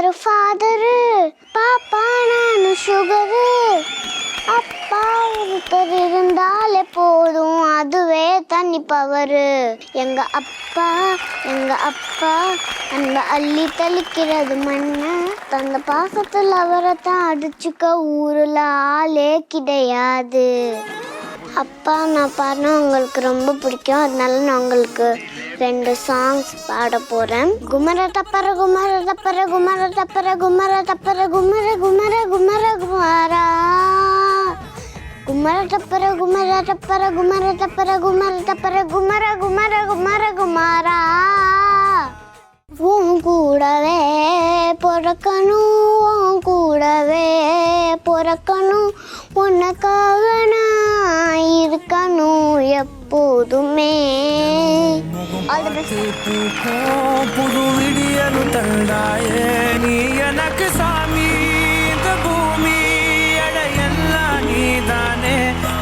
Mother father, பாப்பா நானு sugar. அப்பா ஒருத்தர் இருந்தாலே போதும், அதுவே தனி பவரு. எங்க அப்பா அந்த அள்ளி தெளிக்கிறது மண்ணு. தந்த பாசத்தில் அவரை தான் அடிச்சுக்க ஊருல ஆளே கிடையாது. அப்பா நான் பாடினா உங்களுக்கு ரொம்ப பிடிக்கும், அதனால நான் உங்களுக்கு 2 சாங்ஸ் பாட போறேன். குமர தப்பர குமர தப்பர குமர தப்பர குமர தப்பர குமர குமர குமர குமாரா. குமர தப்பர குமர தப்பர குமர தப்பர குமர தப்பர குமர குமர குமர குமாரா. உன் கூடவே பிறக்கணும், உன் கூடவே பிறக்கணும், உனக்காக நான் இருக்கணும் எப்போதுமே. புது விடியலு தந்தாயே நீ எனக்கு சாமி. இந்த பூமி எல்லாம் நீதானே,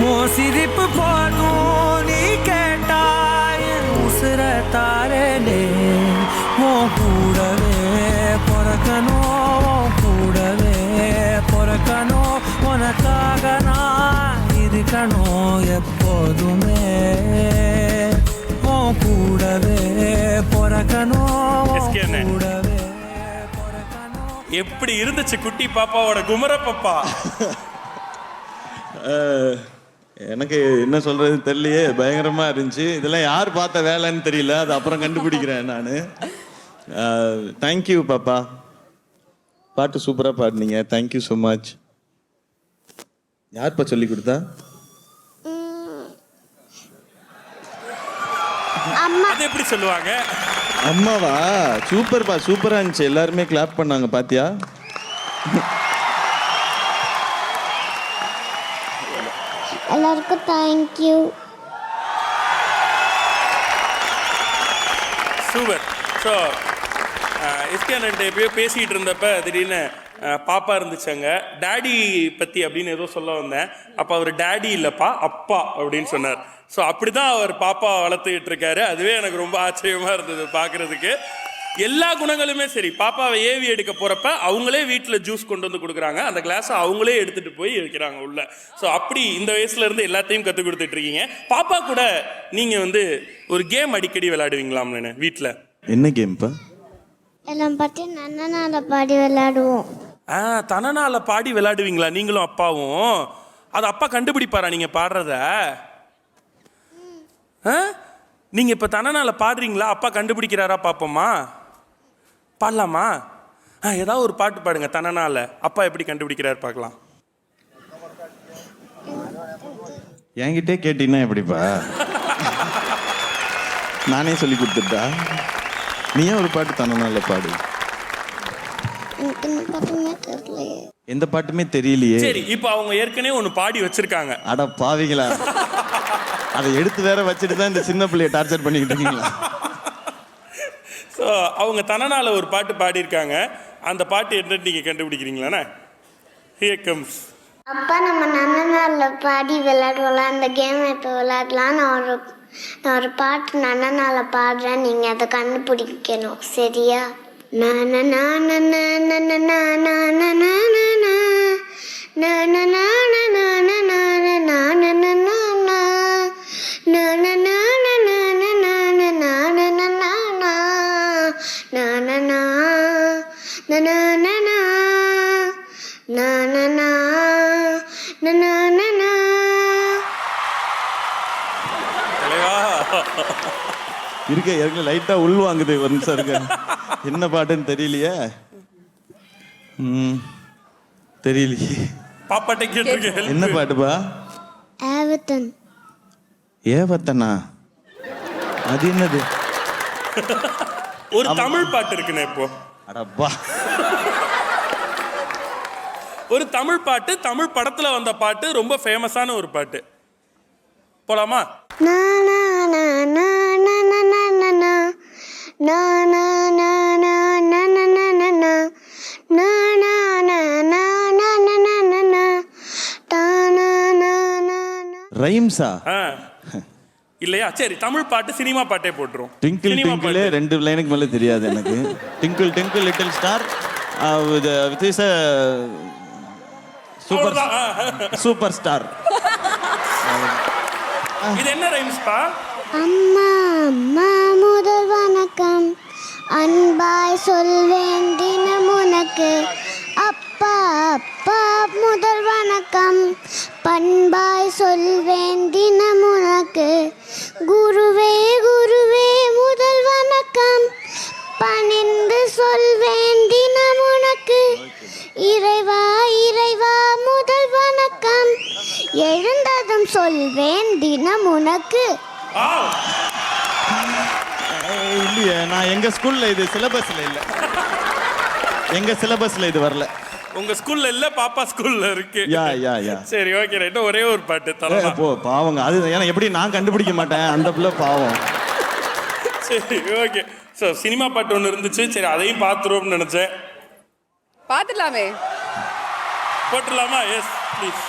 ஓ சிரிப்பு போதும் நீ கேட்டாய். உசுர தாரனே உன் கூடவே பிறக்கணும், உன் கூடவே பிறக்கணும், உனக்காக நான் இருக்கணும் எப்போதுமே. உன் கூடவே பிறக்கணும், கூடவே பிறக்கணும். எப்படி இருந்துச்சு குட்டி பாப்பாவோட குமர பாப்பா? எனக்கு என்ன சொல்றது தெரியலையே, பயங்கரமா இருந்துச்சு. இதெல்லாம் யார் பார்த்த வேலைன்னு தெரியல, அது அப்புறம் கண்டுபிடிக்கிறேன் நான். தேங்க்யூ பாப்பா, பாட்டு சூப்பரா பாடினீங்க, தேங்க்யூ ஸோ மச். யார்ப்பா சொல்லி கொடுத்தா? அது எப்படி சொல்லுவாங்க? அம்மாவா? சூப்பர்ப்பா, சூப்பரா இருந்துச்சு, எல்லாருமே கிளாப் பண்ணாங்க பாத்தியா? எல்லாருக்கும் தேங்க்யூ. சூப்பர். ஸோ இஸ்கேன் எப்பயோ பேசிகிட்டு இருந்தப்ப திடீர்னு பாப்பா இருந்துச்சாங்க, டேடி பற்றி அப்படின்னு ஏதோ சொல்ல வந்தேன். அப்போ அவர் டேடி இல்லைப்பா அப்பா அப்படின்னு சொன்னார். ஸோ அப்படி தான் அவர் பாப்பா வளர்த்துக்கிட்டு இருக்காரு. அதுவே எனக்கு ரொம்ப ஆச்சரியமாக இருந்தது பார்க்குறதுக்கு. எல்லா குணங்களுமே சரி. பாப்பாவை ஏவி எடுக்க போகிறப்ப அவங்களே வீட்டில் ஜூஸ் கொண்டு வந்து கொடுக்குறாங்க, அந்த கிளாஸை அவங்களே எடுத்துகிட்டு போய் வைக்கிறாங்க உள்ள. ஸோ அப்படி இந்த வயசுலேருந்து எல்லாத்தையும் கற்றுக் கொடுத்துட்டு இருக்கீங்க. பாப்பா கூட நீங்கள் வந்து ஒரு கேம் அடிக்கடி விளையாடுவீங்களாம்னு வீட்டில்? என்ன கேம்ப்பா? எல்லாம் பற்றி நன்னனால பாடி விளையாடுவோம். தனனால பாடி விளையாடுவீங்களா நீங்களும் அப்பாவும்? அது அப்பா கண்டுபிடிப்பாரா நீங்கள் பாடுறத? நீங்கள் இப்போ தனனால பாடுறீங்களா, அப்பா கண்டுபிடிக்கிறாரா பார்ப்போமா? பாடலாமா? ஏதாவது ஒரு பாட்டு பாடுங்க தனனால, அப்பா எப்படி கண்டுபிடிக்கிறாரு பார்க்கலாம். என்கிட்டே கேட்டீங்கன்னா எப்படிப்பா? நானே சொல்லி கொடுத்துட்டா? நீயே ஒரு பாட்டு தனனால பாடு. எந்த பாட்டுமே தெரியலையே. சரி, இப்போ அவங்க ஏற்கனவே ஒன்று பாடி வச்சிருக்காங்க. அட பாவிங்களா, அதை எடுத்து வேற வச்சுட்டு தான் இந்த சின்ன பிள்ளைய டார்ச்சர் பண்ணிக்கிட்டு இருக்கீங்களா? ஸோ அவங்க தனனால ஒரு பாட்டு பாடியிருக்காங்க, அந்த பாட்டு என்னன்னு நீங்கள் கண்டுபிடிக்கிறீங்களாண்ணே? Here comes. அப்பா நம்ம நன்னனால பாடி விளையாடுவோம்ல, அந்த கேம் இப்போ விளையாடலாம். நான் ஒரு பாட்டு நன்னனால பாடுறேன், நீங்கள் அதை கண்டுபிடிக்கணும், சரியா? இருக்க லைட்டா உள் வாங்குது ஒரு நிமிஷம் இருக்க. என்ன பாட்டுன்னு தெரியலையே. தெரியலையே. பாப்பாட்ட கேட்டிருக்கேன். என்ன பாட்டுப்பா? ஏவத்தன். ஏவத்தனா? அது என்னது? ஒரு தமிழ் பாட்டு இருக்குண்ணே இப்போ. அடப்பா, ஒரு தமிழ் பாட்டு, தமிழ் படத்துல வந்த பாட்டு, ரொம்ப ஃபேமஸான ஒரு பாட்டு. போலாமா? ரைம்ஸா? இல்லையா? சரி, தமிழ் பாட்டு, சினிமா பாட்டே போட்டுரும். ட்விங்கிள் ட்விங்கிள் 2 லைனுக்கு மேல தெரியாது எனக்கு. Twinkle twinkle little star with is super super star. இது என்ன ரைம்ஸ்பா? அம்மா அம்மா முதல் வணக்கம், அன்பாய் சொல்வேன் தினம் உனக்கு. அப்பா அப்பா முதல் வணக்கம், பண்பாய் சொல்வேன் தினம் உனக்கு. குருவே குருவே முதல் வணக்கம், பணிந்து சொல்வேன் தினம் உனக்கு. இறைவா இறைவா முதல் வணக்கம், எழுந்ததும் சொல்வேன் தினம் உனக்கு. இல்லையே, நான் எங்க ஸ்கூல்ல இது சிலபஸ்ல இல்ல, எங்க சிலபஸ்ல இது வரல. உங்க ஸ்கூல்ல இல்ல, பாப்பா ஸ்கூல்ல இருக்கு. யா சரி, ஓகே ரைட். ஒரே ஒரு பாட்டு தரலாம். போ பாவங்க, அது ஏன்னா எப்படி நான் கண்டுபிடிக்க மாட்டேன், அந்த பிள்ளை பாவம். சரி, ஓகே. ஸோ சினிமா பாட்டு ஒன்று இருந்துச்சு, சரி அதையும் பார்த்துருவோம்னு நினைச்சேன். பார்த்துடலாமே. போட்டுடலாமா? Yes please.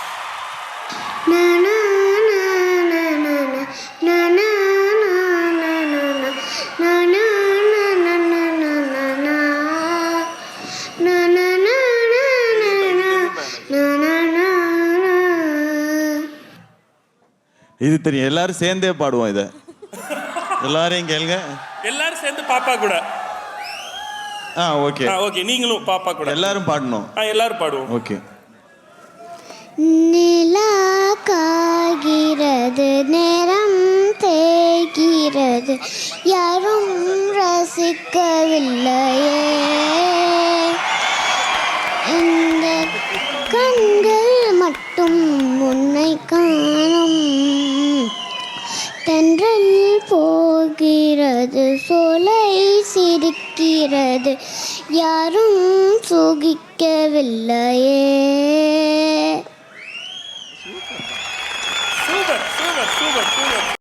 இது தெரியும், எல்லாரும் சேர்ந்தே பாடுவோம் இத. எல்லாரையும் கேளுங்க. எல்லாரும் சேர்ந்து பாப்பா கூட. ஓகே ஓகே, நீங்களும் பாப்பா கூட எல்லாரும் பாடணும். எல்லாரும் பாடுவோம். ஓகே. நிலா காய்கிறது, நேரம் தேய்கிறது, யாரும் ரசிக்கவில்லையே. இந்த கண்கள் மட்டும் உன்னை காணும். தென்றல் போகிறது, சோலை சிரிக்கிறது, யாரும் சுகிக்கவில்லையே. Super super super super.